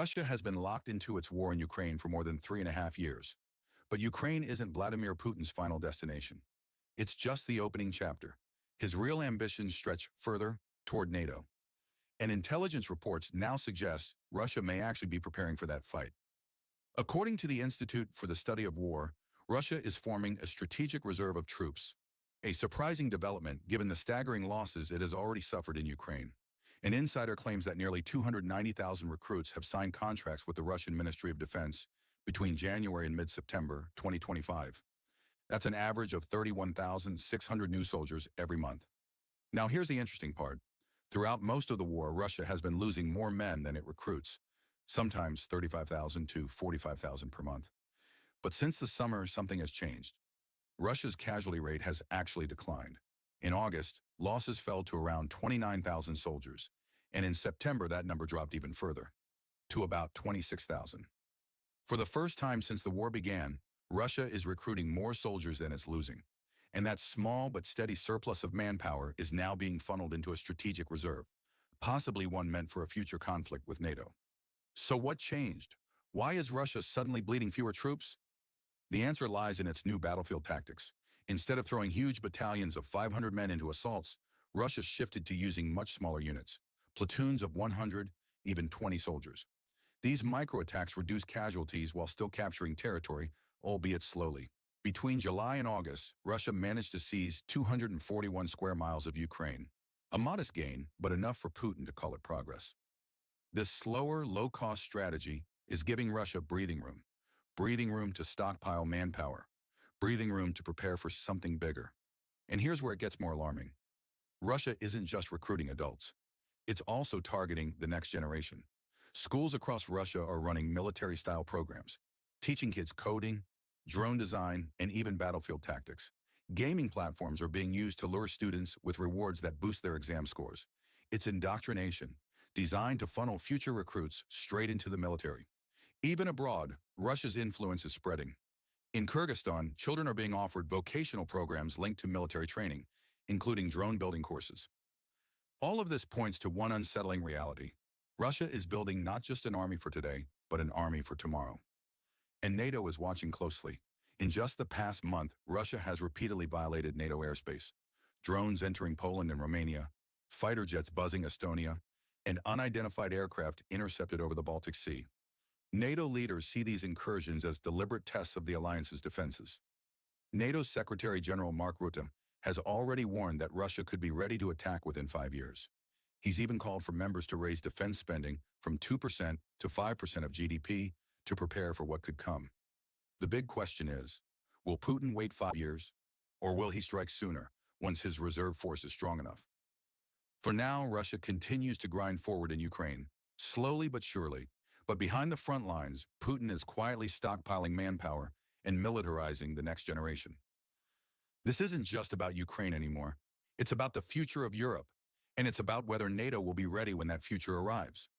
Russia has been locked into its war in Ukraine for more than 3.5 years. But Ukraine isn't Vladimir Putin's final destination. It's just the opening chapter. His real ambitions stretch further toward NATO. And intelligence reports now suggest Russia may actually be preparing for that fight. According to the Institute for the Study of War, Russia is forming a strategic reserve of troops, a surprising development given the staggering losses it has already suffered in Ukraine. An insider claims that nearly 290,000 recruits have signed contracts with the Russian Ministry of Defense between January and mid-September 2025. That's an average of 31,600 new soldiers every month. Now here's the interesting part. Throughout most of the war, Russia has been losing more men than it recruits, sometimes 35,000 to 45,000 per month. But since the summer, something has changed. Russia's casualty rate has actually declined. In August, losses fell to around 29,000 soldiers, and in September that number dropped even further, to about 26,000. For the first time since the war began, Russia is recruiting more soldiers than it's losing, and that small but steady surplus of manpower is now being funneled into a strategic reserve, possibly one meant for a future conflict with NATO. So what changed? Why is Russia suddenly bleeding fewer troops? The answer lies in its new battlefield tactics. Instead of throwing huge battalions of 500 men into assaults, Russia shifted to using much smaller units, platoons of 100, even 20 soldiers. These micro-attacks reduce casualties while still capturing territory, albeit slowly. Between July and August, Russia managed to seize 241 square miles of Ukraine. A modest gain, but enough for Putin to call it progress. This slower, low-cost strategy is giving Russia breathing room to stockpile manpower, breathing room to prepare for something bigger. And here's where it gets more alarming. Russia isn't just recruiting adults. It's also targeting the next generation. Schools across Russia are running military-style programs, teaching kids coding, drone design, and even battlefield tactics. Gaming platforms are being used to lure students with rewards that boost their exam scores. It's indoctrination, designed to funnel future recruits straight into the military. Even abroad, Russia's influence is spreading. In Kyrgyzstan, children are being offered vocational programs linked to military training, including drone building courses. All of this points to one unsettling reality. Russia is building not just an army for today, but an army for tomorrow. And NATO is watching closely. In just the past month, Russia has repeatedly violated NATO airspace. Drones entering Poland and Romania, fighter jets buzzing Estonia, and unidentified aircraft intercepted over the Baltic Sea. NATO leaders see these incursions as deliberate tests of the alliance's defenses. NATO's Secretary General Mark Rutte has already warned that Russia could be ready to attack within 5 years. He's even called for members to raise defense spending from 2% to 5% of GDP to prepare for what could come. The big question is, will Putin wait 5 years, or will he strike sooner once his reserve force is strong enough? For now, Russia continues to grind forward in Ukraine, slowly but surely. But behind the front lines, Putin is quietly stockpiling manpower and militarizing the next generation. This isn't just about Ukraine anymore. It's about the future of Europe, and it's about whether NATO will be ready when that future arrives.